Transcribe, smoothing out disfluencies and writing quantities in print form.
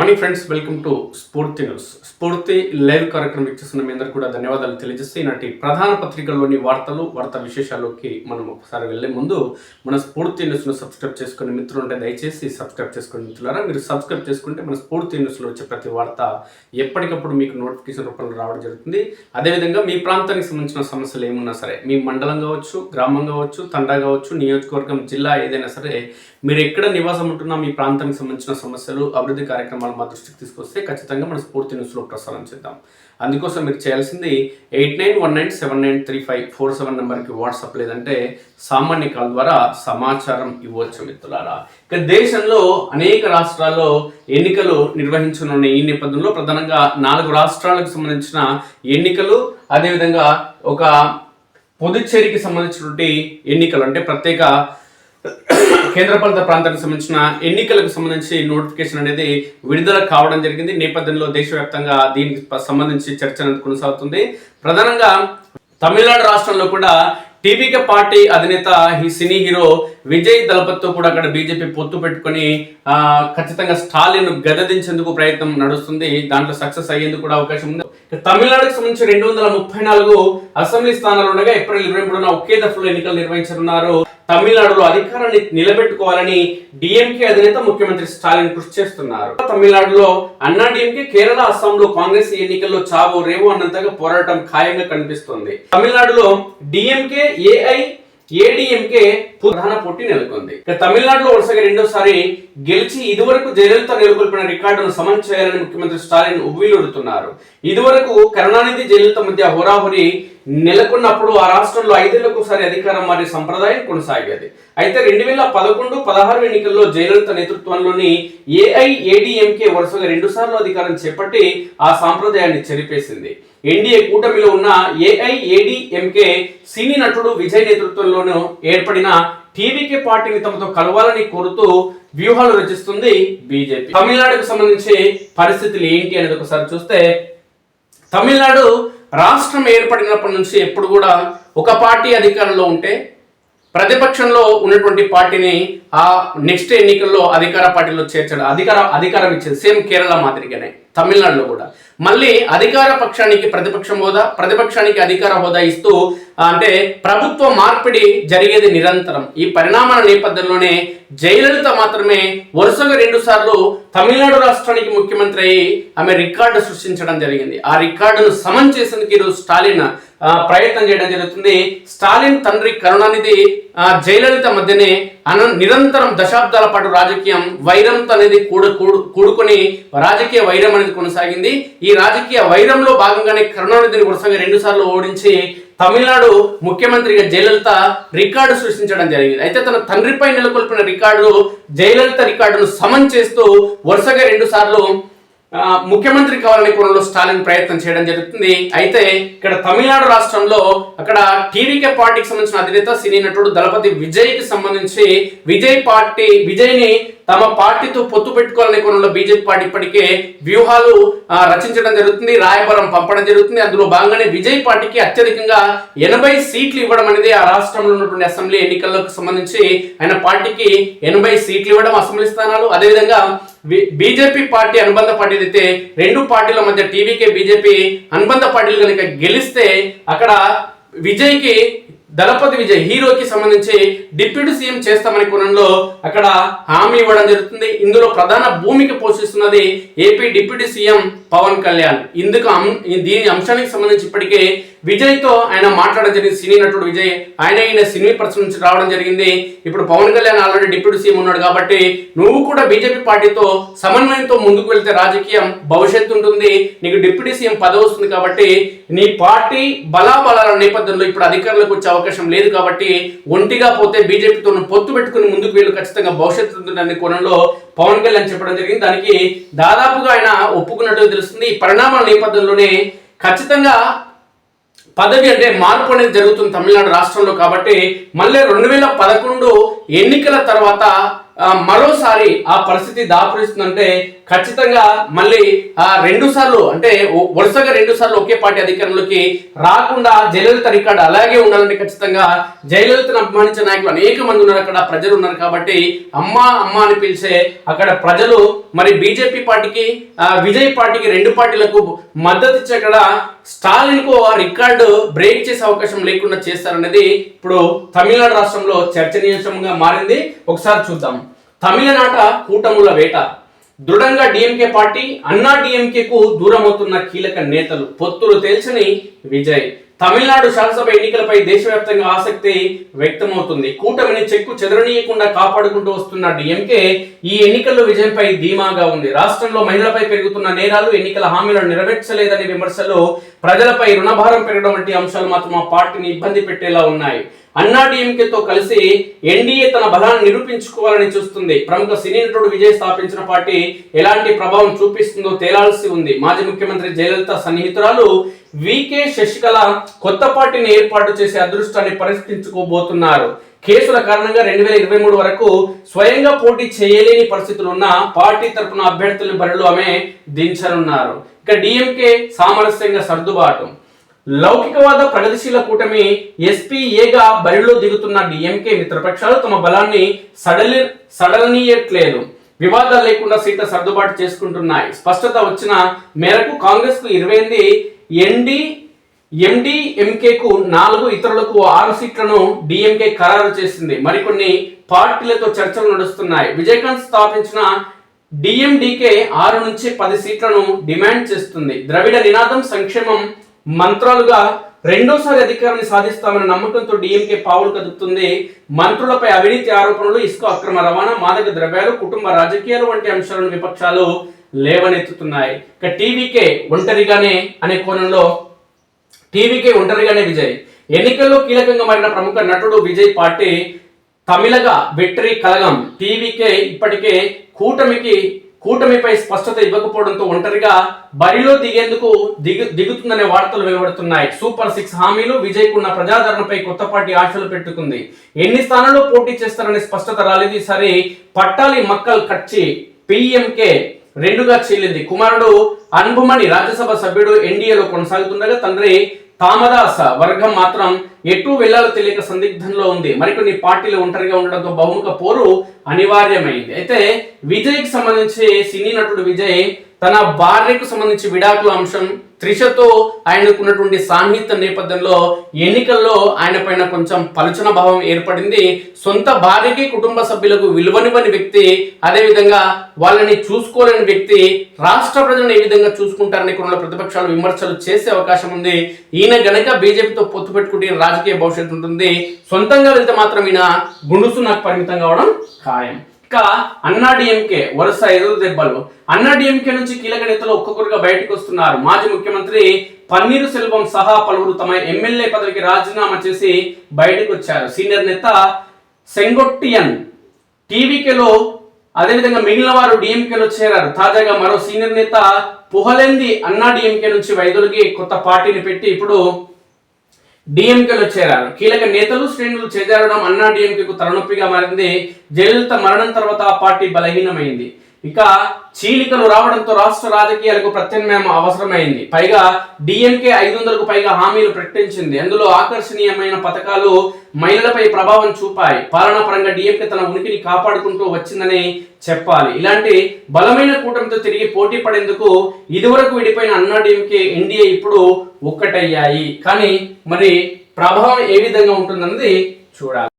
Morning friends, welcome to స్ఫూర్తి news. స్ఫూర్తి live కార్యక్రమం ఇచ్చేస్తున్న మీ అందరూ కూడా ధన్యవాదాలు తెలియజేస్తే ఈనాటి ప్రధాన పత్రికల్లోని వార్తా విశేషాల్లోకి మనం ఒకసారి వెళ్లే ముందు మన స్ఫూర్తి న్యూస్ను సబ్స్క్రైబ్ చేసుకునే మిత్రులు ఉంటే దయచేసి సబ్స్క్రైబ్ చేసుకునే మిత్రులారా, మీరు సబ్స్క్రైబ్ చేసుకుంటే మన స్ఫూర్తి న్యూస్లో వచ్చే ప్రతి వార్త ఎప్పటికప్పుడు మీకు నోటిఫికేషన్ రూపంలో రావడం జరుగుతుంది. అదేవిధంగా మీ ప్రాంతానికి సంబంధించిన సమస్యలు ఏమున్నా సరే, మీ మండలం కావచ్చు, గ్రామం కావచ్చు, తండా కావచ్చు, నియోజకవర్గం, జిల్లా ఏదైనా సరే, మీరు ఎక్కడ నివాసం ఉంటున్నా మీ ప్రాంతానికి సంబంధించిన సమస్యలు, అభివృద్ధి కార్యక్రమాలు మా దృష్టికి తీసుకొస్తే ఖచ్చితంగా మన స్ఫూర్తి న్యూస్లో ప్రసారం చేద్దాం. అందుకోసం మీరు చేయాల్సింది 8919793547 నెంబర్కి వాట్సాప్ లేదంటే సామాన్య కాల్ ద్వారా సమాచారం ఇవ్వచ్చు మిత్రులారా. ఇక దేశంలో అనేక రాష్ట్రాల్లో ఎన్నికలు నిర్వహించనున్న ఈ నేపథ్యంలో ప్రధానంగా 4 రాష్ట్రాలకు సంబంధించిన ఎన్నికలు, అదేవిధంగా ఒక పుదుచ్చేరికి సంబంధించినటువంటి ఎన్నికలు అంటే ప్రత్యేక కేంద్రపాలిత ప్రాంతానికి సంబంధించిన ఎన్నికలకు సంబంధించి నోటిఫికేషన్ అనేది విడుదల కావడం జరిగింది. నేపథ్యంలో దేశవ్యాప్తంగా దీనికి సంబంధించి చర్చ అనేది కొనసాగుతుంది. ప్రధానంగా తమిళనాడు రాష్ట్రంలో కూడా టీవీకే పార్టీ అధినేత సినీ హీరో విజయ్ దళపతితో కూడా అక్కడ బీజేపీ పొత్తు పెట్టుకొని ఖచ్చితంగా స్టాలిన్ గద్దదించేందుకు ప్రయత్నం నడుస్తుంది. దాంట్లో సక్సెస్ అయ్యేందుకు కూడా అవకాశం ఉంది. తమిళనాడుకు సంబంధించి 234 అసెంబ్లీ స్థానాలు ఉండగా ఏప్రిల్ 23న ఒకే దఫలో ఎన్నికలు నిర్వహించనున్నారు. తమిళనాడులో అధికారాన్ని నిలబెట్టుకోవాలని డిఎంకే అధినేత ముఖ్యమంత్రి స్టాలిన్ కృషి చేస్తున్నారు. తమిళనాడులో అన్నా డిఎంకే, కేరళ, అస్సాంలో కాంగ్రెస్ ఎన్నికల్లో చావో రేవో అన్నంతగా పోరాటం ఖాయంగా కనిపిస్తోంది. తమిళనాడులో డిఎంకే, ఏఐఏడిఎంకే ప్రధాన పోటీ నెలకొంది. తమిళనాడులో వరుసగా రెండోసారి గెలిచి ఇదివరకు జయలలిత నెలకొల్పిన రికార్డును సమన్ చేయాలని ముఖ్యమంత్రి స్టాలిన్ ఉవ్విలుడుతున్నారు. ఇదివరకు కరుణానిధి, జయలలిత మధ్య హోరాహోరీ నెలకొన్నప్పుడు ఆ రాష్ట్రంలో 5 ఏళ్లకు ఒకసారి అధికారం మారే సంప్రదాయం కొనసాగేది. అయితే 2011-16 ఎన్నికల్లో జయలలిత నేతృత్వంలోని ఏఐఏడిఎంకే వరుసగా 2 సార్లు అధికారం చేపట్టి ఆ సాంప్రదాయాన్ని చెరిపేసింది. ఎన్డీఏ కూటమిలో ఉన్న ఏఐఏడిఎంకే సినీ నటుడు విజయ్ నేతృత్వంలోనూ ఏర్పడిన టీవీకే పార్టీని తమతో కలవాలని కోరుతూ వ్యూహాలు రచిస్తుంది బీజేపీ. తమిళనాడుకు సంబంధించి పరిస్థితులు ఏంటి అనేది ఒకసారి చూస్తే, తమిళనాడు రాష్ట్రం ఏర్పడినప్పటి నుంచి ఎప్పుడు కూడా ఒక పార్టీ అధికారంలో ఉంటే ప్రతిపక్షంలో ఉన్నటువంటి పార్టీని ఆ నెక్స్ట్ ఎన్నికల్లో అధికార పార్టీలో చేర్చడం, అధికారం ఇచ్చేది. సేమ్ కేరళ మాదిరిగానే తమిళనాడులో కూడా మళ్ళీ అధికార పక్షానికి ప్రతిపక్షం హోదా, ప్రతిపక్షానికి అధికార హోదా ఇస్తూ అంటే ప్రభుత్వ మార్పిడి జరిగేది నిరంతరం. ఈ పరిణామాల నేపథ్యంలోనే జయలలిత మాత్రమే వరుసగా 2 సార్లు తమిళనాడు రాష్ట్రానికి ముఖ్యమంత్రి అయ్యి ఆమె రికార్డు సృష్టించడం జరిగింది. ఆ రికార్డును సమన్ చేసేందుకు ఈరోజు స్టాలిన్ ప్రయత్నం చేయడం జరుగుతుంది. స్టాలిన్ తండ్రి కరుణానిధి, జయలలిత మధ్యనే నిరంతరం దశాబ్దాల పాటు రాజకీయం వైరంతో అనేది కూడుకొని రాజకీయ వైరం అనేది కొనసాగింది. ఈ రాజకీయ వైరంలో భాగంగానే కరుణానిధిని వరుసగా 2 సార్లు ఓడించి తమిళనాడు ముఖ్యమంత్రిగా జయలలిత రికార్డు సృష్టించడం జరిగింది. అయితే తన తండ్రిపై నెలకొల్పిన జయలలిత రికార్డును సమన్ చేస్తూ వరుసగా 2 సార్లు ముఖ్యమంత్రి కావాలని కోణంలో స్టాలిన్ ప్రయత్నం చేయడం జరుగుతుంది. అయితే ఇక్కడ తమిళనాడు రాష్ట్రంలో అక్కడ టీవీకే పార్టీకి సంబంధించిన అధినేత సినీ నటుడు దళపతి విజయ్కి సంబంధించి విజయ్ని తమ పార్టీతో పొత్తు పెట్టుకోవాలనే కోణంలో బీజేపీ పార్టీ ఇప్పటికే వ్యూహాలు రచించడం జరుగుతుంది, రాయబారం పంపడం జరుగుతుంది. అందులో భాగంగానే విజయ్ పార్టీకి అత్యధికంగా 80 సీట్లు ఇవ్వడం అనేది ఆ రాష్ట్రంలో ఉన్నటువంటి అసెంబ్లీ ఎన్నికలకు సంబంధించి ఆయన పార్టీకి 80 సీట్లు ఇవ్వడం, అసెంబ్లీ స్థానాలు. అదేవిధంగా బీజేపీ పార్టీ అనుబంధ పార్టీ అయితే 2 పార్టీల మధ్య టీవీకే, బీజేపీ అనుబంధ పార్టీలు కనుక గెలిస్తే అక్కడ విజయ్కి, దళపతి విజయ్ హీరోకి సంబంధించి డిప్యూటీ సీఎం చేస్తామనే కోణంలో అక్కడ హామీ ఇవ్వడం జరుగుతుంది. ఇందులో ప్రధాన భూమిక పోషిస్తున్నది AP deputy CM Pawan Kalyan. దీని అంశానికి సంబంధించి ఇప్పటికే విజయ్తో ఆయన మాట్లాడడం జరిగింది. సినీ నటుడు విజయ్ ఆయన సినీ పర్సన్ నుంచి రావడం జరిగింది. ఇప్పుడు Pawan Kalyan already deputy CM ఉన్నాడు కాబట్టి నువ్వు కూడా బీజేపీ పార్టీతో సమన్వయంతో ముందుకు వెళ్తే రాజకీయం భవిష్యత్తు ఉంటుంది, నీకు డిప్యూటీ సీఎం పదవి వస్తుంది. కాబట్టి నీ పార్టీ బలాబలాల నేపథ్యంలో ఇప్పుడు అధికారంలోకి వచ్చే అవకాశం లేదు కాబట్టి ఒంటిగా పోతే బీజేపీతో పొత్తు పెట్టుకుని ముందుకు వెళ్ళు, ఖచ్చితంగా భవిష్యత్తు ఉంటుందనే కోణంలో పవన్ కళ్యాణ్ చెప్పడం జరిగింది. దానికి దాదాపుగా ఆయన ఒప్పుకున్నట్టుగా తెలుస్తుంది. ఈ పరిణామాల నేపథ్యంలోనే ఖచ్చితంగా పదవి అంటే మార్పు అనేది జరుగుతుంది తమిళనాడు రాష్ట్రంలో. కాబట్టి మళ్ళీ 2011 ఎన్నికల తర్వాత మరోసారి ఆ పరిస్థితి దాపురిస్తుందంటే ఖచ్చితంగా మళ్ళీ రెండు సార్లు అంటే వరుసగా 2 సార్లు ఒకే పార్టీ అధికారంలోకి రాకుండా జయలలిత రికార్డు అలాగే ఉండాలంటే ఖచ్చితంగా జయలలితను అభిమానించే నాయకులు అనేక మంది ఉన్నారు, అక్కడ ప్రజలు ఉన్నారు. కాబట్టి అమ్మ అమ్మ అని పిలిచే అక్కడ ప్రజలు మరి బీజేపీ పార్టీకి విజయ్ పార్టీకి 2 పార్టీలకు మద్దతు ఇచ్చి అక్కడ స్టాలిన్ కు ఆ రికార్డు బ్రేక్ చేసే అవకాశం లేకుండా చేస్తారనేది ఇప్పుడు తమిళనాడు రాష్ట్రంలో చర్చనీయాంశంగా మారింది. ఒకసారి చూద్దాం. తమిళనాట కూటముల వేట, దృఢంగా డిఎంకే పార్టీ అన్నా డిఎంకేకు దూరం అవుతున్న కీలక నేతలు, పొత్తులు తేల్చని విజయ్. తమిళనాడు శాసనసభ ఎన్నికలపై దేశవ్యాప్తంగా ఆసక్తి వ్యక్తమవుతుంది. కూటమిని చెక్కు చెదరనీయకుండా కాపాడుకుంటూ వస్తున్న డిఎంకే ఈ ఎన్నికల్లో విజయంపై ధీమాగా ఉంది. రాష్ట్రంలో మహిళలపై పెరుగుతున్న నేరాలు, ఎన్నికల హామీలను నెరవేర్చలేదని విమర్శలు, ప్రజలపై రుణభారం పెరగడం వంటి అంశాలు మాత్రం ఆ పార్టీని ఇబ్బంది పెట్టేలా ఉన్నాయి. అన్నా డిఎంకేతో కలిసి ఎన్డీఏ తన బలాన్ని నిరూపించుకోవాలని చూస్తుంది. ప్రముఖ సినీ నటుడు విజయ్ స్థాపించిన పార్టీ ఎలాంటి ప్రభావం చూపిస్తుందో తేలాల్సి ఉంది. మాజీ ముఖ్యమంత్రి జయలలిత సన్నిహితురాలు వికే శశికళ కొత్త పార్టీని ఏర్పాటు చేసే అదృష్టాన్ని పరీక్షించుకోబోతున్నారు. కేసుల కారణంగా 2023 వరకు స్వయంగా పోటీ చేయలేని పరిస్థితులు ఉన్న పార్టీ తరపున అభ్యర్థులను బరిలో ఆమె దించనున్నారు. ఇక డిఎంకే సామరస్యంగా సర్దుబాటు, లౌకికవాద ప్రగతిశీల కూటమి ఎస్పీఏగా బరిలో దిగుతున్న డిఎంకే మిత్రపక్షాలు తమ బలాన్ని సడలనీయట్లేదు. వివాదాలు లేకుండా సీట్ల సర్దుబాటు చేసుకుంటున్నాయి. స్పష్టత వచ్చిన మేరకు కాంగ్రెస్ కు 28, ఎండీఎంకేకు 4, ఇతరులకు 6 సీట్లను డిఎంకే ఖరారు చేసింది. మరికొన్ని పార్టీలతో చర్చలు నడుస్తున్నాయి. విజయకాంత్ స్థాపించిన డిఎండికే 6 నుంచి 10 సీట్లను డిమాండ్ చేస్తుంది. ద్రవిడ నినాదం, సంక్షేమం మంత్రాలుగా రెండోసారి అధికారాన్ని సాధిస్తామన్న నమ్మకంతో డిఎంకే పావులు కదుపుతుంది. మంత్రులపై అవినీతి ఆరోపణలు, ఇసుక అక్రమ రవాణా, మాదక ద్రవ్యాలు, కుటుంబ రాజకీయాలు వంటి అంశాలను విపక్షాలు లేవనెత్తుతున్నాయి. ఇక టీవీకే ఒంటరిగానే అనే కోణంలో టీవీకే ఒంటరిగానే విజయ్. ఎన్నికల్లో కీలకంగా మారిన ప్రముఖ నటుడు విజయ్ పార్టీ తమిళగా వెట్రి కలగం. టీవీకే ఇప్పటికే కూటమిపై స్పష్టత ఇవ్వకపోవడంతో ఒంటరిగా బరిలో దిగేందుకు దిగుతుందనే వార్తలు వెలువడుతున్నాయి. సూపర్ 6 హామీలు, విజయ్ కున్న ప్రజాదరణపై కొత్త పార్టీ ఆశలు పెట్టుకుంది. ఎన్ని స్థానాల్లో పోటీ చేస్తారనే స్పష్టత రాలేదు. ఈసారి పట్టాలి మక్కల్ కచ్చి పిఎంకే 2గా చీలింది. కుమారుడు అన్బుమణి రాజ్యసభ సభ్యుడు ఎన్డీఏలో కొనసాగుతుండగా తండ్రి తామదాస వర్గం మాత్రం ఎటు వెళ్లాలో తెలియక సందిగ్ధంలో ఉంది. మరికొన్ని పార్టీలు ఒంటరిగా ఉండడంతో బహుముఖ పోరు అనివార్యమైంది. అయితే విజయ్కి సంబంధించి సినీ నటుడు విజయ్ తన భార్యకు సంబంధించి విడాకుల అంశం, త్రిషతో ఆయనకున్నటువంటి సాన్నిహిత నేపథ్యంలో ఎన్నికల్లో ఆయన పైన కొంచెం పలుచన భావం ఏర్పడింది. సొంత భార్యకి, కుటుంబ సభ్యులకు విలువనివ్వని వ్యక్తి, అదేవిధంగా వాళ్ళని చూసుకోలేని వ్యక్తి రాష్ట్ర ప్రజలను ఏ విధంగా చూసుకుంటారని కొన్ని ప్రతిపక్షాలు విమర్శలు చేసే అవకాశం ఉంది. ఈయన గనక బీజేపీతో పొత్తు పెట్టుకుంటే రాజకీయ భవిష్యత్తు ఉంటుంది. సొంతంగా వెళ్తే మాత్రం ఈయన గుండుసు నాకు పరిమితం కావడం ఖాయం. ఇక అన్నా డిఎంకే వరుస ఎదురు దెబ్బలు. అన్నా డిఎంకే నుంచి కీలక నేతలు ఒక్కొక్కరుగా బయటకు వస్తున్నారు. మాజీ ముఖ్యమంత్రి పన్నీరు సెల్వం సహా పలువురు తమ ఎమ్మెల్యే పదవికి రాజీనామా చేసి బయటకు వచ్చారు. సీనియర్ నేత సెంగొట్టియన్ టీవీకేలో, అదేవిధంగా మిగిలిన వారు డిఎంకేలో చేరారు. తాజాగా మరో సీనియర్ నేత పుహలెంది అన్నా డిఎంకే నుంచి వైదొలిగి కొత్త పార్టీని పెట్టి ఇప్పుడు డిఎంకేలో చేరారు. కీలక నేతలు, శ్రేణులు చేజారడం అన్నా డిఎంకేకు తలనొప్పిగా మారింది. జయలలిత మరణం తర్వాత ఆ పార్టీ బలహీనమైంది. ఇక చీలికలు రావడంతో రాష్ట్ర రాజకీయాలకు ప్రత్యామ్నాయం అవసరమైంది. పైగా డిఎంకే 500కు పైగా హామీలు ప్రకటించింది. అందులో ఆకర్షణీయమైన పథకాలు మహిళలపై ప్రభావం చూపాయి. పాలనా పరంగా డిఎంకే తన ఉనికిని కాపాడుకుంటూ వచ్చిందని చెప్పాలి. ఇలాంటి బలమైన కూటమితో తిరిగి పోటీ పడేందుకు ఇదివరకు విడిపోయిన అన్నా డిఎంకే, ఎన్డీఏ ఇప్పుడు ఒక్కటయ్యాయి. కానీ మరి ప్రభావం ఏ విధంగా ఉంటుందన్నది చూడాలి.